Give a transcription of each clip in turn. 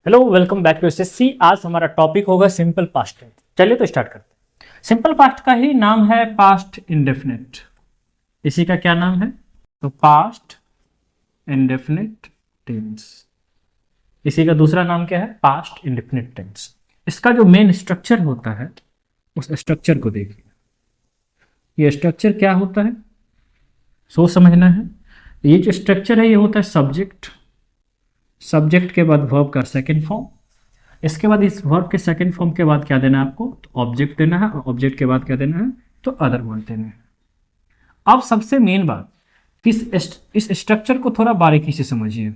Hello, welcome back to SSC. आज हमारा topic होगा सिंपल पास्ट टेंस। चलिए तो स्टार्ट करते हैं। सिंपल पास्ट का ही नाम है पास्ट इंडेफिनिट। इसी का क्या नाम है? तो पास्ट इंडेफिनिट टेंस। इसी का दूसरा नाम क्या है? Past indefinite tense. इसका जो मेन स्ट्रक्चर होता है उस स्ट्रक्चर को देखिए। ये स्ट्रक्चर क्या होता है सोच समझना है। ये जो स्ट्रक्चर है ये होता है सब्जेक्ट। सब्जेक्ट के बाद वर्ब का सेकंड फॉर्म। इसके बाद इस वर्ब के सेकंड फॉर्म के बाद क्या देना है आपको? तो ऑब्जेक्ट देना है। और ऑब्जेक्ट के बाद क्या देना है? तो अदर वर्ड देना है। अब सबसे मेन बात, इस स्ट्रक्चर को थोड़ा बारीकी से समझिए।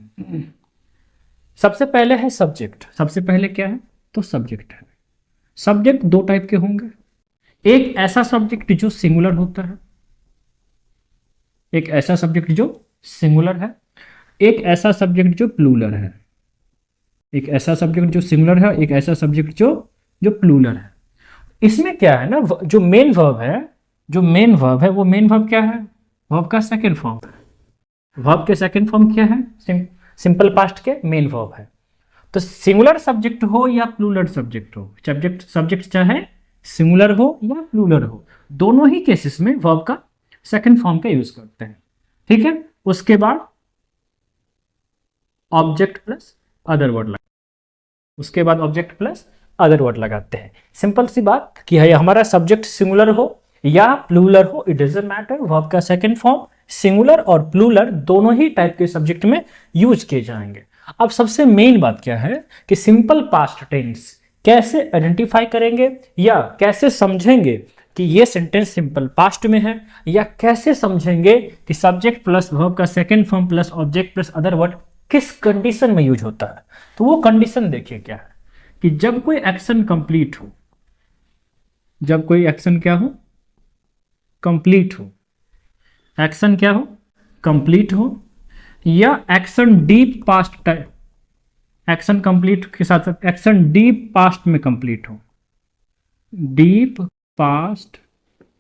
सबसे पहले है सब्जेक्ट। सबसे पहले क्या है? तो सब्जेक्ट है। सब्जेक्ट दो टाइप के होंगे। एक ऐसा सब्जेक्ट जो सिंगुलर होता है, एक ऐसा सब्जेक्ट जो सिंगुलर है, एक ऐसा सब्जेक्ट जो प्लूरल है। एक ऐसा सब्जेक्ट जो सिंगुलर है, एक ऐसा सब्जेक्ट जो जो प्लूरल है। इसमें क्या है ना, जो मेन वर्ब है, वो मेन वर्ब क्या है? वर्ब का सेकंड फॉर्म है। वर्ब के सेकंड फॉर्म क्या है? सिंपल पास्ट के मेन वर्ब है। तो सिंगुलर सब्जेक्ट हो या प्लूरल सब्जेक्ट हो, सब्जेक्ट चाहे सिंगुलर हो या प्लूरल हो, दोनों ही केसेस में वर्ब का सेकंड फॉर्म का यूज करते हैं। ठीक है। उसके बाद ऑब्जेक्ट प्लस अदर वर्ड लगाते हैं। सिंपल सी बात कि है हमारा सब्जेक्ट सिंगुलर हो या प्लूरल हो, इट डजंट मैटर। वर्ब का सेकंड फॉर्म सिंगुलर और प्लूरल दोनों ही टाइप के सब्जेक्ट में यूज किए जाएंगे। अब सबसे मेन बात क्या है कि सिंपल पास्ट टेंस कैसे आइडेंटिफाई करेंगे या कैसे समझेंगे कि ये सेंटेंस सिंपल पास्ट में है, या कैसे समझेंगे कि सब्जेक्ट प्लस वर्ब का second form plus object plus other word किस कंडीशन में यूज होता है। तो वो कंडीशन देखिए क्या है कि जब कोई एक्शन कंप्लीट हो, जब कोई एक्शन क्या हो? कंप्लीट हो। एक्शन क्या हो? कंप्लीट हो, या action deep past time, action complete के साथ साथ एक्शन डीप पास्ट में कंप्लीट हो, डीप पास्ट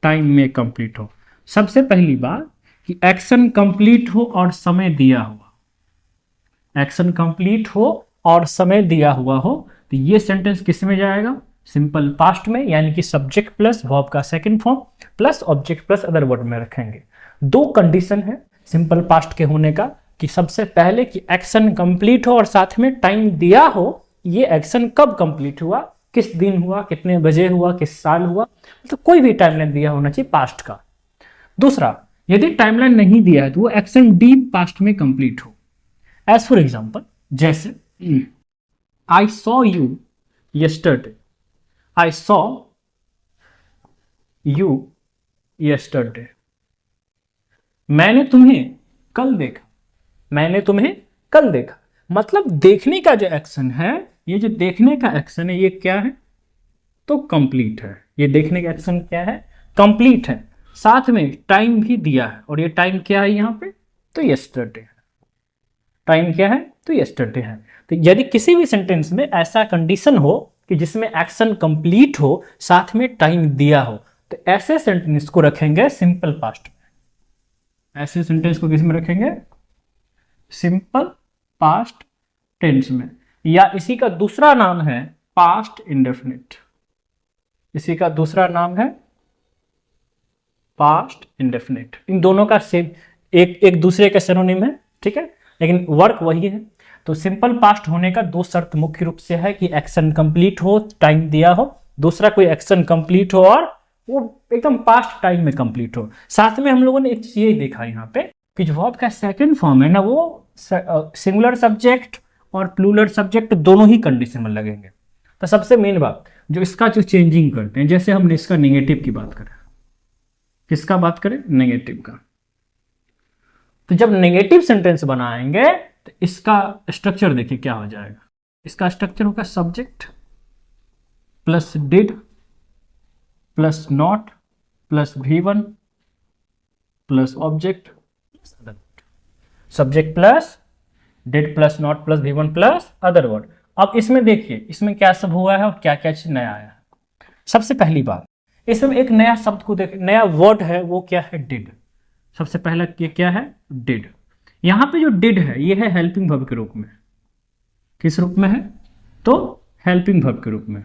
टाइम में कंप्लीट हो। सबसे पहली बात कि एक्शन कंप्लीट हो और समय दिया हुआ, एक्शन कंप्लीट हो और समय दिया हुआ हो, तो ये सेंटेंस किस में जाएगा? सिंपल पास्ट में, यानी कि सब्जेक्ट प्लस वर्ब का second form plus object plus other word में रखेंगे। दो कंडीशन है सिंपल पास्ट के होने का कि सबसे पहले कि एक्शन कंप्लीट हो और साथ में टाइम दिया हो। ये एक्शन कब कंप्लीट हुआ, किस दिन हुआ, कितने बजे हुआ, किस साल हुआ, तो कोई भी टाइमलाइन दिया होना चाहिए पास्ट का। दूसरा, यदि टाइमलाइन नहीं दिया है तो वो एक्शन डीप पास्ट में कंप्लीट हो। एज फॉर एग्जाम्पल, जैसे I saw you yesterday, I saw you yesterday, मैंने तुम्हें कल देखा, मैंने तुम्हें कल देखा। मतलब देखने का जो एक्शन है, ये जो देखने का एक्शन है ये क्या है? तो कंप्लीट है। ये देखने का एक्शन क्या है? कंप्लीट है। साथ में टाइम भी दिया है, और ये टाइम क्या है यहाँ पे? तो यस्टरडे है। टाइम क्या है? तो यस्टरडे है। तो यदि किसी भी सेंटेंस में ऐसा कंडीशन हो कि जिसमें एक्शन कंप्लीट हो साथ में टाइम दिया हो, तो ऐसे सेंटेंस को रखेंगे सिंपल पास्ट में। ऐसे सेंटेंस को किस में रखेंगे? सिंपल पास्ट टेंस में। या इसी का दूसरा नाम है पास्ट इंडेफिनिट। इसी का दूसरा नाम है पास्ट इंडेफिनिट। इन दोनों का सेम एक दूसरे का सिनोनिम है, ठीक है, लेकिन वर्क वही है। तो सिंपल पास्ट होने का दो शर्त मुख्य रूप से है कि एक्शन कंप्लीट हो, टाइम दिया हो, दूसरा कोई एक्शन कंप्लीट हो और वो एकदम पास्ट टाइम में कंप्लीट हो। साथ में हम लोगों ने एक चीज ये देखा यहाँ पे कि जो वर्ब का सेकंड फॉर्म है ना, वो सिंगुलर सब्जेक्ट और प्लूरल सब्जेक्ट दोनों ही कंडीशन में लगेंगे। तो सबसे मेन बात जो इसका जो चेंजिंग करते हैं, जैसे हमने इसका नेगेटिव की बात करें, किसका बात करें? नेगेटिव का। तो जब नेगेटिव सेंटेंस बनाएंगे तो इसका स्ट्रक्चर देखिए क्या हो जाएगा। इसका स्ट्रक्चर होगा subject plus did plus not plus V1 plus object plus other word. Subject plus did plus not plus V1 plus other word. अब इसमें देखिए इसमें क्या सब हुआ है और क्या क्या चीज नया आया है। सबसे पहली बात, इसमें एक नया शब्द को देख, नया वर्ड है, वो क्या है? डिड। सबसे पहला ये क्या है? डिड। यहां पे जो डिड है ये है हेल्पिंग वर्ब के रूप में। किस रूप में है? तो हेल्पिंग वर्ब के रूप में।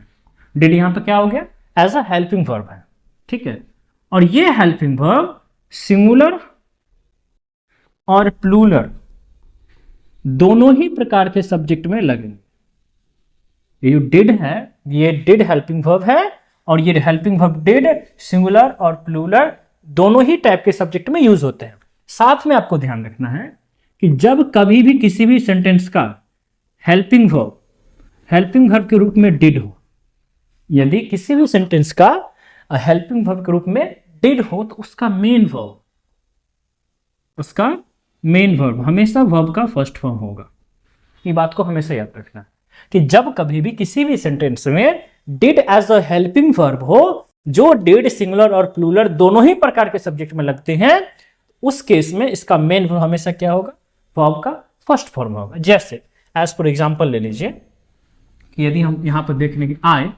डिड यहां पर क्या हो गया, एज अ हेल्पिंग वर्ब है, ठीक है। और ये हेल्पिंग वर्ब सिंगुलर और प्लूरल दोनों ही प्रकार के सब्जेक्ट में लगेंगे। ये डिड है, ये डिड हेल्पिंग वर्ब है, और ये हेल्पिंग वर्ब डिड सिंगुलर और प्लूरल दोनों ही टाइप के सब्जेक्ट में यूज होते हैं। साथ में आपको ध्यान रखना है कि जब कभी भी किसी भी सेंटेंस का हेल्पिंग वर्ब के रूप में डिड हो, यदि किसी भी सेंटेंस का हेल्पिंग वर्ब के रूप में डिड हो, तो उसका मेन वर्ब हमेशा वर्ब का फर्स्ट फॉर्म होगा। ये बात को हमेशा याद रखना है कि जब कभी भी किसी भी सेंटेंस में did as a helping verb हो, जो डिड सिंगुलर और प्लूरल दोनों ही प्रकार के सब्जेक्ट में लगते हैं, उस केस में इसका मेन वर्ब हमेशा क्या होगा, वर्ब का फर्स्ट फॉर्म होगा। जैसे एज फॉर एग्जांपल ले लीजिए कि यदि हम यहां पर देखने की I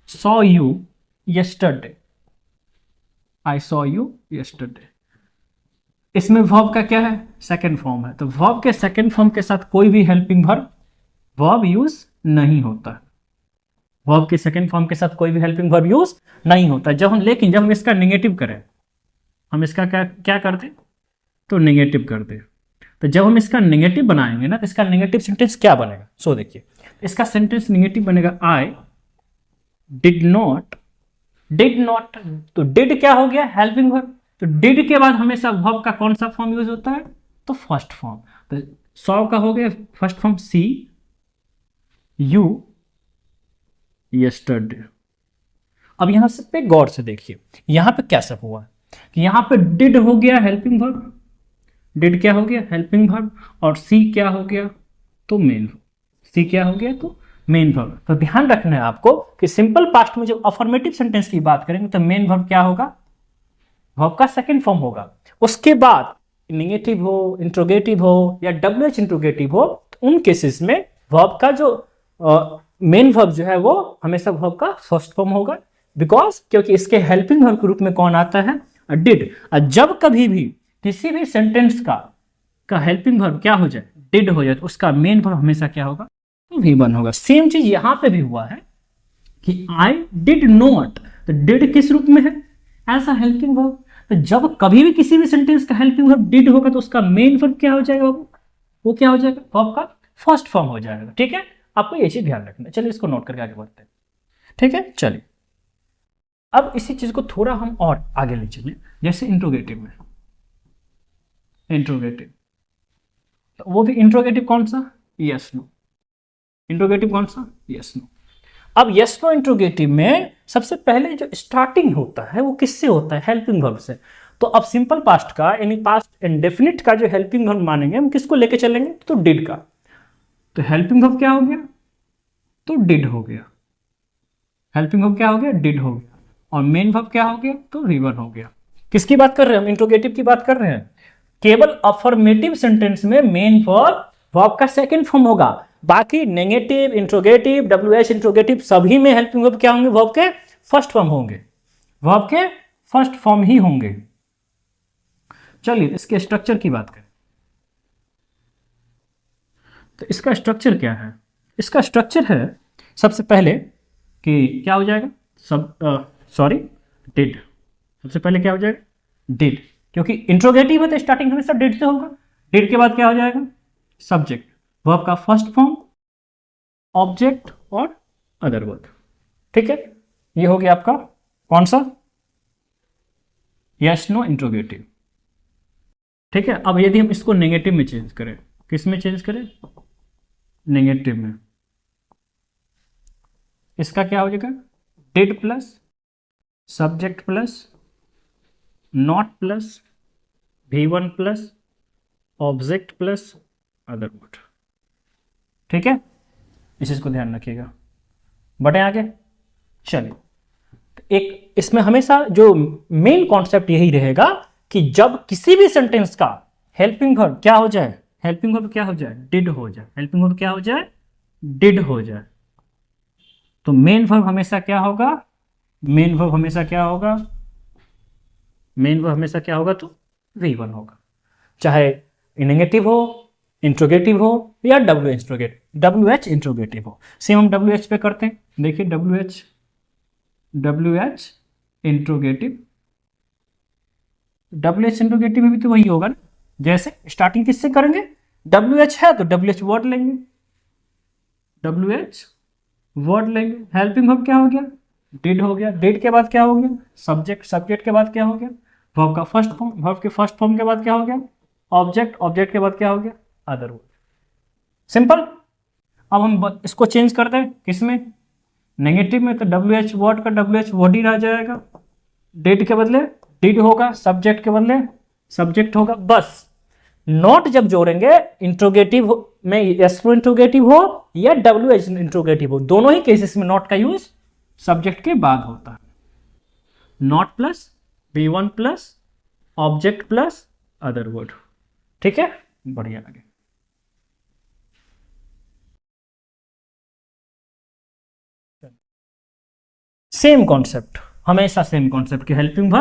saw you yesterday, I saw you yesterday, इसमें वर्ब का क्या है, सेकंड फॉर्म है। तो वर्ब के सेकंड फॉर्म के साथ कोई भी हेल्पिंग वर्ब यूज नहीं होता। वर्ब के सेकंड फॉर्म के साथ कोई भी हेल्पिंग वर्ब यूज नहीं होता। जब हम इसका नेगेटिव करें, हम इसका क्या करते, तो नेगेटिव करते। तो जब हम इसका नेगेटिव बनाएंगे ना, तो इसका नेगेटिव सेंटेंस क्या बनेगा, सो देखिए इसका सेंटेंस नेगेटिव बनेगा, आई डिड नॉट, तो डिड क्या हो गया, हेल्पिंग वर्ब। तो डिड के बाद हमेशा वर्ब का कौन सा फॉर्म यूज होता है, तो फर्स्ट फॉर्म। तो सॉ का हो गया first form see you yesterday. अब यहां से पे गौर से देखिए, यहां पे क्या सब हुआ कि यहां पे डिड हो गया हेल्पिंग वर्ब, डिड क्या हो गया, हेल्पिंग वर्ब, और सी क्या हो गया, तो मेन वर्ब। सी क्या हो गया, तो मेन वर्ब। तो ध्यान रखना है आपको कि सिंपल पास्ट में जब अफर्मेटिव सेंटेंस की बात करेंगे तो मेन वर्ब क्या होगा, वर्ब का सेकंड फॉर्म होगा। उसके बाद नेगेटिव हो, इंट्रोगेटिव हो या WH इंट्रोगेटिव हो, तो उन केसेस में वर्ब का जो मेन वर्ब जो है वो हमेशा वर्ब का फर्स्ट फॉर्म होगा, बिकॉज क्योंकि इसके हेल्पिंग वर्ब के रूप में कौन आता है, डिड। जब कभी भी किसी भी सेंटेंस का हेल्पिंग वर्ब क्या हो जाए, डिड हो जाए, तो उसका मेन वर्ब हमेशा क्या होगा, तो V1 होगा। सेम चीज यहां पे भी हुआ है कि आई डिड नॉट, तो डिड किस रूप में है, एज अ हेल्पिंग वर्ब। तो जब कभी भी किसी भी सेंटेंस का हेल्पिंग वर्ब डिड होगा, तो उसका मेन वर्ब क्या हो जाएगा, वो क्या हो जाएगा, वर्ब का फर्स्ट फॉर्म हो जाएगा। ठीक है, आपको ये चीज ध्यान रखना है। चलिए इसको नोट करके आगे बढ़ते हैं। ठीक है, चलिए अब इसी चीज को थोड़ा हम और आगे ले चलें। जैसे इंट्रोगेटिव में, इंट्रोगेटिव, तो वो भी इंट्रोगेटिव कौन सा, यस नो। इंट्रोगेटिव कौन सा, यस नो। अब यस नो इंट्रोगेटिव में सबसे पहले जो स्टार्टिंग होता है वो किससे होता है, हेल्पिंग वर्ब से। तो अब सिंपल पास्ट का यानी पास्ट इंडेफिनिट का जो हेल्पिंग वर्ब मानेंगे हम किसको लेके चलेंगे, तो डिड का। तो हेल्पिंग वर्ब क्या हो गया, तो डिड हो गया। हेल्पिंग वर्ब क्या हो गया, डिड हो गया। और मेन वर्ब क्या हो गया, तो V1 हो गया। किसकी बात कर रहे हैं हम, इंट्रोगेटिव की बात कर रहे हैं। केवल अफर्मेटिव सेंटेंस में मेन वर्ब का सेकंड फॉर्म होगा। बाकी नेगेटिव, इंट्रोगेटिव, WH इंट्रोगेटिव सभी में हेल्पिंग वर्ब क्या होंगे, वर्ब के फर्स्ट फॉर्म होंगे, वर्ब के फर्स्ट फॉर्म ही होंगे। चलिए इसके स्ट्रक्चर की बात करें। तो इसका स्ट्रक्चर क्या है, इसका स्ट्रक्चर है सबसे पहले कि क्या हो जाएगा, डिड। सबसे पहले क्या हो जाएगा, डिड, क्योंकि इंट्रोगेटिव है तो स्टार्टिंग हमेशा डिड से होगा। डिड के बाद क्या हो जाएगा, सब्जेक्ट, वर्ब का फर्स्ट फॉर्म, ऑब्जेक्ट और अदर वर्ब। ठीक है, ये हो गया आपका कौन सा, यस नो इंट्रोगेटिव। ठीक है, अब यदि हम इसको नेगेटिव में चेंज करें, किस में चेंज करें, नेगेटिव में, इसका क्या हो जाएगा, did plus subject plus not plus V1 plus object plus other word. ठीक है, इस चीज को ध्यान रखिएगा। बढ़े आगे, चलिए एक इसमें हमेशा जो मेन कॉन्सेप्ट यही रहेगा कि जब किसी भी सेंटेंस का हेल्पिंग वर्ब क्या हो जाए, हेल्पिंग वर्ब क्या हो जाए, डिड हो जाए। हेल्पिंग वर्ब क्या हो जाए, डिड हो जाए, तो मेन वर्ब हमेशा क्या होगा, मेन वर्ब हमेशा क्या होगा, मेन वर्ब हमेशा क्या होगा, तो V1 होगा। चाहे नेगेटिव हो, इंट्रोगेटिव हो या डब्ल्यू एच इंट्रोगेटिव हो। सेम हम डब्ल्यू एच पे करते हैं, देखिए W H interrogative, W H interrogative में भी तो वही होगा ना। जैसे स्टार्टिंग किससे करेंगे, डब्ल्यू एच है तो डब्ल्यू एच वर्ड लेंगे, डब्ल्यू एच वर्ड लेंगे। हेल्पिंग वर्ब क्या हो गया, डिड हो गया। डिड के बाद क्या हो गया, सब्जेक्ट। सब्जेक्ट के बाद क्या हो गया, वर्ब का फर्स्ट फॉर्म। वर्ब के फर्स्ट फॉर्म के बाद क्या हो गया, ऑब्जेक्ट। ऑब्जेक्ट के बाद क्या हो गया, अदर वर्ड। सिंपल। अब हम इसको चेंज करते हैं किसमें, नेगेटिव में, तो डब्ल्यू एच वर्ड का डब्ल्यू एच वर्ड ही रह जाएगा। डिड के बदले डिड होगा, सब्जेक्ट के बदले सब्जेक्ट होगा। बस नॉट जब जोड़ेंगे इंट्रोगेटिव में, एस इंट्रोगेटिव हो या डब्ल्यू एच इंट्रोगेटिव हो, दोनों ही केसेस में नॉट का यूज सब्जेक्ट के बाद होता है। Not plus B1 plus object plus other word. ठीक है, बढ़िया लगे। सेम कॉन्सेप्ट, हमेशा सेम कॉन्सेप्ट की हेल्पिंग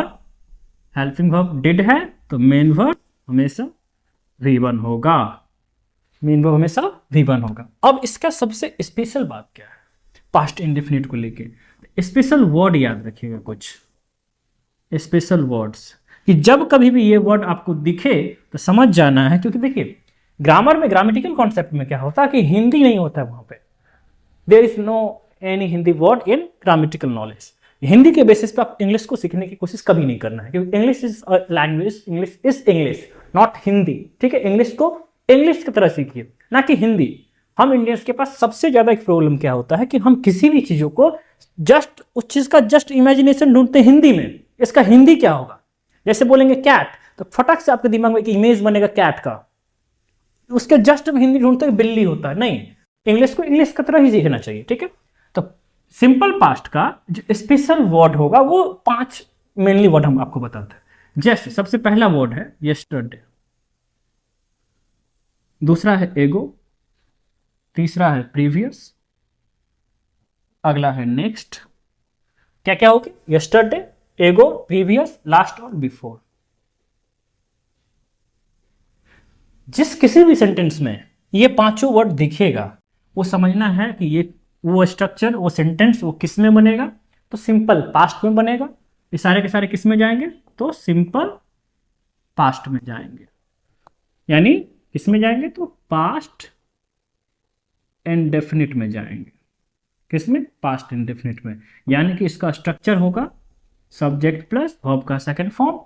वर्ब डिड है तो मेन वर्ब हमेशा V1 होगा, मेन वर्ब हमेशा V1 होगा। अब इसका सबसे स्पेशल बात क्या है, पास्ट इंडेफिनिट को लेके स्पेशल वर्ड याद रखिएगा, कुछ स्पेशल वर्ड्स, कि जब कभी भी ये वर्ड आपको दिखे तो समझ जाना है। क्योंकि देखिए ग्रामर में, ग्रामेटिकल कॉन्सेप्ट में क्या होता है कि हिंदी नहीं होता है वहां पे, there is no any Hindi word in grammatical knowledge. Hindi के बेसिस पे आप इंग्लिश को सीखने की कोशिश कभी नहीं करना है, क्योंकि English is language, English is English not Hindi. ठीक है, इंग्लिश को इंग्लिश की तरह सीखिए, ना कि हिंदी। हम इंडियंस के पास सबसे ज्यादा एक प्रॉब्लम क्या होता है कि हम किसी भी चीजों को जस्ट उस चीज का जस्ट इमेजिनेशन ढूंढते हैं हिंदी में, इसका हिंदी क्या होगा। जैसे बोलेंगे कैट तो फटक से आपके दिमाग में एक इमेज बनेगा कैट का, उसके जस्ट में हिंदी ढूंढते बिल्ली होता है। नहीं, इंग्लिश को इंग्लिश की तरह ही सीखना चाहिए। ठीक है, तो सिंपल पास्ट का जो स्पेशल वर्ड होगा वो 5 मेनली वर्ड हम आपको बताते हैं। जैसे सबसे पहला वर्ड है यस्टरडे, दूसरा है एगो, तीसरा है प्रीवियस, अगला है नेक्स्ट। क्या क्या होगी, यस्टरडे, एगो, प्रीवियस, लास्ट और बिफोर। जिस किसी भी सेंटेंस में ये पांचों वर्ड दिखेगा वो समझना है कि ये वो स्ट्रक्चर, वो सेंटेंस वो किस में बनेगा, तो सिंपल पास्ट में बनेगा। ये सारे के सारे किस में जाएंगे, तो सिंपल पास्ट में जाएंगे। यानी किस में जाएंगे, तो पास्ट इंडेफिनिट में जाएंगे। किस में, पास्ट इंडेफिनिट में। यानी कि इसका स्ट्रक्चर होगा सब्जेक्ट प्लस वर्ब का second form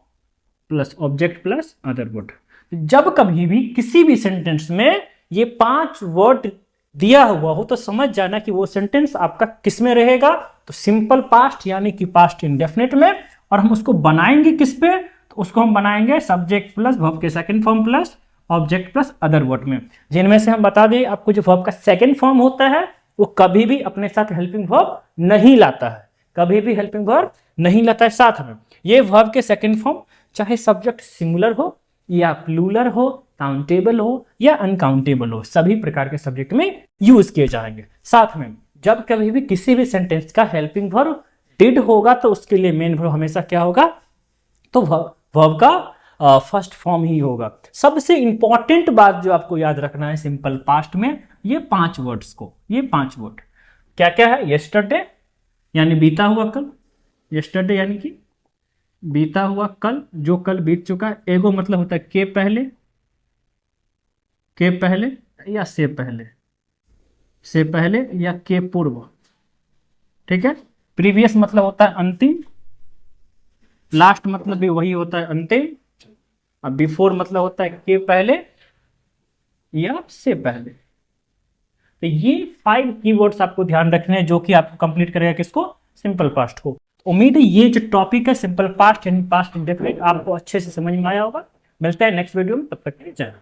plus object plus other word. जब कभी भी किसी भी सेंटेंस में ये 5 वर्ड दिया हुआ हो तो समझ जाना कि वो सेंटेंस आपका किस में रहेगा, तो सिंपल पास्ट यानी कि पास्ट इंडेफिनिट में। और हम उसको बनाएंगे किस पे, तो उसको हम बनाएंगे सब्जेक्ट प्लस वर्ब के second form plus object plus other word में। जिनमें से हम बता दें आपको, जो वर्ब का सेकंड फॉर्म होता है वो कभी भी अपने साथ हेल्पिंग वर्ब नहीं लाता है, कभी भी हेल्पिंग वर्ब नहीं लाता है साथ में। ये वर्ब के सेकंड फॉर्म चाहे सब्जेक्ट सिंगुलर हो या प्लूरल हो, काउंटेबल हो या अनकाउंटेबल हो, सभी प्रकार के सब्जेक्ट में यूज किए जाएंगे। साथ में जब कभी भी किसी भी सेंटेंस का हेल्पिंग वर्ब डिड होगा तो उसके लिए मेन वर्ब हमेशा क्या होगा, तो वर्ब का फर्स्ट फॉर्म ही होगा। सबसे इंपॉर्टेंट बात जो आपको याद रखना है सिंपल पास्ट में, ये 5 वर्ड्स को, ये 5 वर्ड क्या क्या है, यस्टरडे यानी बीता हुआ कल, यस्टरडे यानी कि बीता हुआ कल, जो कल बीत चुका है। एगो मतलब होता है के पहले, के पहले या से पहले, से पहले या के पूर्व। ठीक है, प्रीवियस मतलब होता है अंतिम, लास्ट मतलब भी वही होता है अंतिम, और बिफोर मतलब होता है के पहले या से पहले। तो ये 5 कीवर्ड्स आपको ध्यान रखने हैं जो कि आपको कंप्लीट करेगा किसको, सिंपल पास्ट को। उम्मीद है ये जो टॉपिक है सिंपल पास्ट यानी पास्ट इंडेफिनिट आपको अच्छे से समझ में आया होगा। मिलता है नेक्स्ट वीडियो में, तब तक के लिए जय हिंद।